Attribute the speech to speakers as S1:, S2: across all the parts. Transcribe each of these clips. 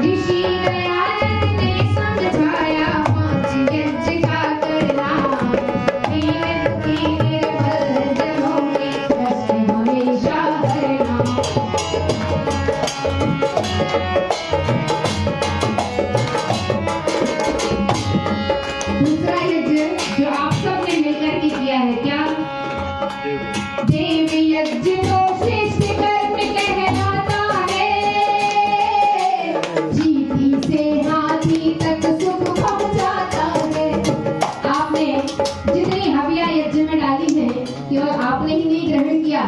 S1: ऋषि दयानंद ने समझाया पांच यज्ञ का करना, दीन दुखी निर्बल जनों के कष्ट हमेशा हरना। दूसरा यज्ञ जो आप सबने मिलकर के किया है क्या? देव यज्ञ तो श्रेष्ठ कर्म कहलाता है, जीती से हाथी तक सुख पहुंचाता है। आपने जितनी हविया यज्ञ में डाली है केवल आपने ही नहीं ग्रहण किया,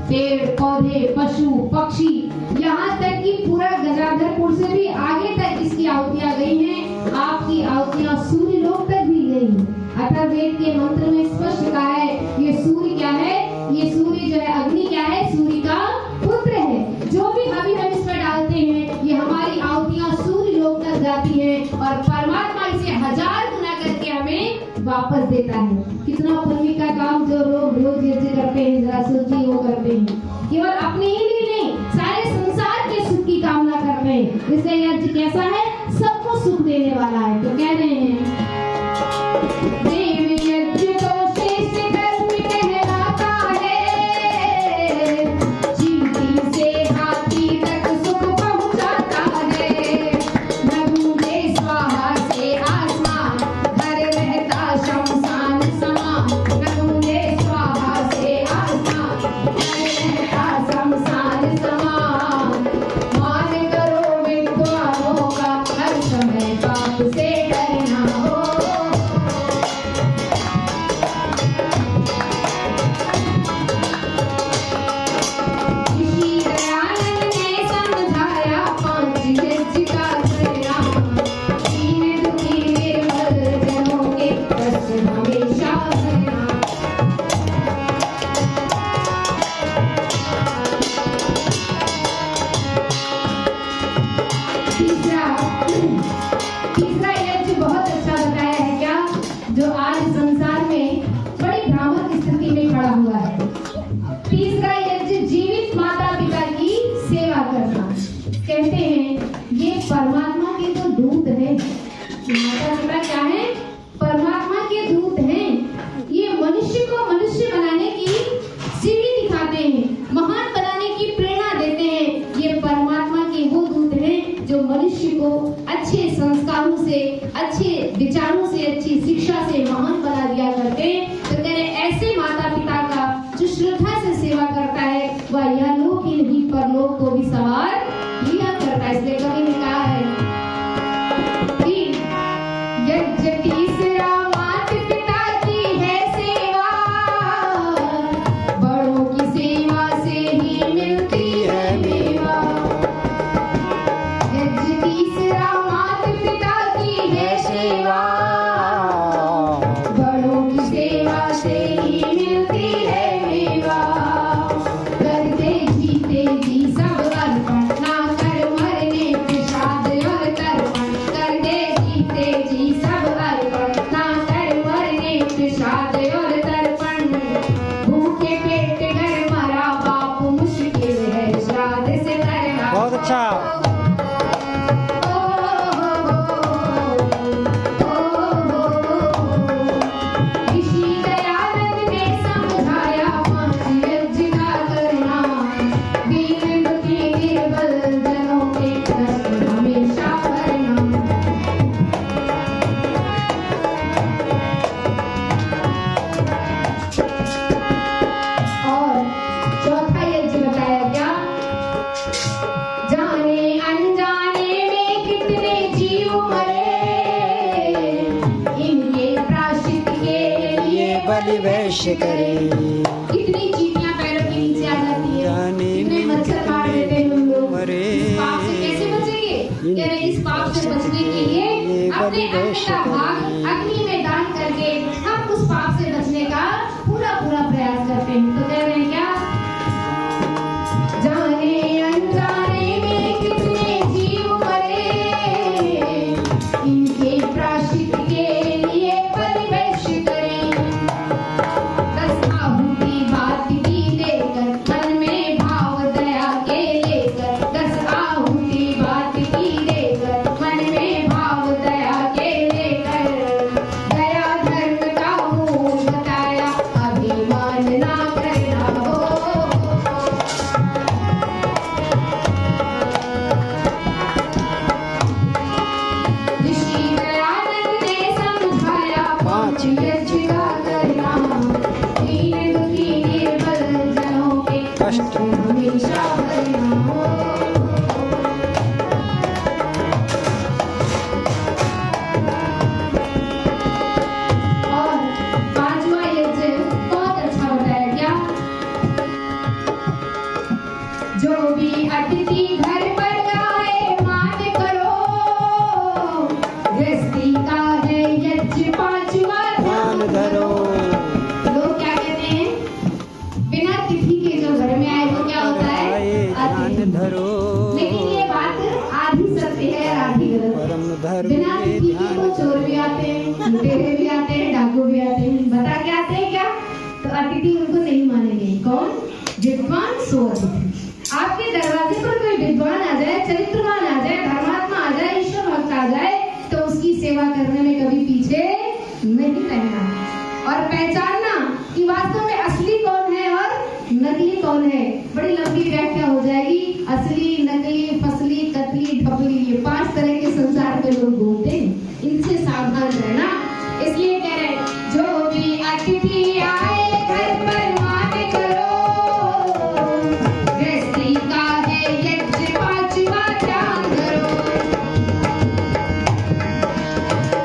S1: पेड़ पौधे पशु पक्षी यहाँ तक कि पूरा गंगाधरपुर से भी आगे तक इसकी आहुतियां गई हैं। आपकी आहुतियां सूर्य लोक तक भी गई। अथर्ववेद के मंत्र में स्पष्ट कहा है ये सूर्य क्या है? ये सूर्य जो है अग्नि क्या है? सूर्य का पुत्र है। जो भी हवि हम इस पर डालते हैं ये हमारी आहुतियां सूर्य लोक तक जाती हैं और परमात्मा इसे 1000 गुना करके हमें वापस देता है। कितना पुण्य का काम जो लोग रोज यज्ञ करते हैं, जरा सोचिए वो करते हैं, केवल अपने ही लिए नहीं सारे संसार के सुख की कामना करते हैं। इसलिए यज्ञ कैसा है? सबको सुख देने वाला है। तो कह रहे हैं देव यज्ञ तो श्रेष्ठ कर्म कहलाता है, चींटी से हाथी तक सुख पहुंचाता है। नभू में स्वाहा से आसमान, घर रहता शमशान समान। नभू में स्वाहा से आसमान, घर रहता शमशान समान। मान करो विद्वानों का, हर समय पाप से डरना हो। ऋषि दयानंद ने समझाया पांच यज्ञ का करना, दीन दुखी निर्बल जनों के कष्ट हमेशा हरना। तीसरा यज्ञ बहुत अच्छा बताया है क्या? जो आज संसार में बड़ी भ्रामक स्थिति में खड़ा हुआ है। तीसरा यज्ञ जीवित माता पिता की सेवा करना। कहते हैं ये परमात्मा के तो दूत हैं। माता पिता क्या है? परमात्मा के दूत हैं। ये मनुष्य को मनुष्य बनाने की सीढ़ी दिखाते हैं, महान बनाने की प्रेरणा देते हैं। ये परमात्मा के वो दूत हैं जो मनुष्य को अच्छे संस्कारों से, अच्छे विचारों से, अच्छी शिक्षा से महान बना दिया करते हैं। तो कह रहे ऐसे माता पिता का जो श्रद्धा से सेवा करता है वह यह लोक ही नहीं परलोक को भी सवार लिया करता है। इसलिए कवि ने कहा है कि यज्ञ तीसरा माता पिता की है सेवा, बड़ों की सेवा से ही मिलती है मेवा। यज्ञ तीसरा माता पिता की है सेवा, बड़ों की सेवा से ही मिलती है मेवा। करते जीते जी सब अर्पण, ना कर मरने प्रसाद और तर्पण। करते जीते जी सब अर्पण, ना कर मरने प्रसाद और तर्पण। भूखे पेट घर मरा बाप मुश्किल है श्राद्ध से करना।
S2: बहुत अच्छा।
S1: ऋषि दयानंद ने समझाया पांच यज्ञ का करना, दीन दुखी निर्बल जनों के कष्ट हमेशा हरना। और चौथा यज्ञ बताया क्या? जाने अनजाने में कितने जीव मरे, इनके प्रायश्चित के लिए
S2: बलि वैश्य करे।
S1: कितनी चींटियां पैरों के नीचे आ जाती है,
S2: जाने
S1: कितने
S2: में
S1: मच्छर काट देते हैं हम लोग।
S2: मरे।
S1: इस पाप से कैसे बचेंगे? कह रहे इस पाप से बचने के लिए अपने अन्न का भाग अग्नि में दान करके हम उस पाप से बचने का पूरा प्रयास करते हैं। तो कह रहे हैं क्या? जाने अनजाने में कितने जीव मरे, इनके प्रायश्चित के लिए बलि वैश्य करें। 10 आहुति बात की देकर मन में भाव दया के लेकर, 10 आहुति बात की देकर बात ही गलत। बिना अतिथि के तो चोर भी आते हैं, लुटेरे भी आते हैं, डाकू भी आते हैं। बता के आते हैं क्या? तो अतिथि उनको नहीं मानेंगे। कौन? विद्वान सो अतिथि। आपके दरवाजे पर कोई विद्वान आ जाए, चरित्रवान आ जाए, धर्मात्मा आ जाए, ईश्वर भक्त आ जाए, तो उसकी सेवा करने में कभी पीछे नहीं रहना और पहचानना कि वास्तव में असली कौन है और नकली कौन है। बड़ी लंबी व्याख्या हो जाएगी। असली, नकली, फसली, कतली, ढपली, ये 5 तरह के संसार में लोग घूमते हैं। इनसे सावधान रहना। इसलिए कह रहे हैं, जो भी अतिथि आए घर पर मान करो, गृहस्थी का है यज्ञ 5वां ध्यान धरो,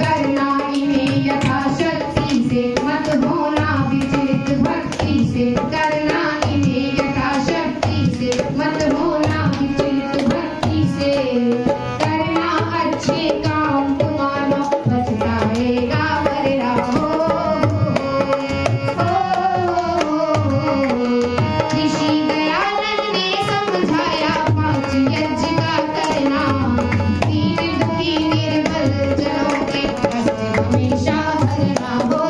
S1: करना इन्हें यथाशक्ति से, मत होना विचलित भक्ति से, करना इन्हें यथाशक्ति से, मत होना विचलित भक्ति से, करना अच्छे काम तुम्हारा बचताएगा वरना ऋषि दयानंद ने समझाया 5 यज्ञ का करना, दीन दुखी निर्बल जनों के कष्ट हमेशा हरना हो।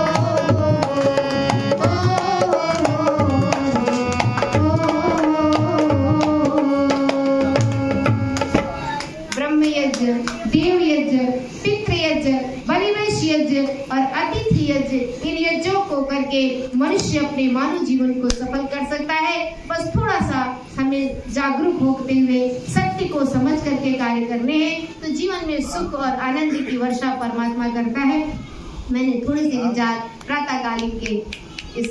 S1: ब्रह्म यज्ञ, देव यज्ञ, पितृ यज्ञ, बलिवेश यज्ञ और अतिथि यज्ञ, इन यज्ञों को करके मनुष्य अपने मानव जीवन को सफल कर सकता है। बस थोड़ा सा हमें जागरूक होते हुए सत्य को समझ करके कार्य करने हैं, तो जीवन में सुख और आनंद की वर्षा परमात्मा करता है। मैंने थोड़ी सी विचार प्रातःकालीन के इस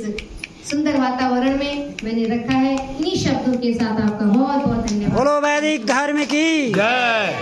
S1: सुंदर वातावरण में मैंने रखा है। इन्हीं शब्दों के साथ आपका बहुत बहुत धन्यवाद।
S2: बोलो वैदिक धर्म की जय।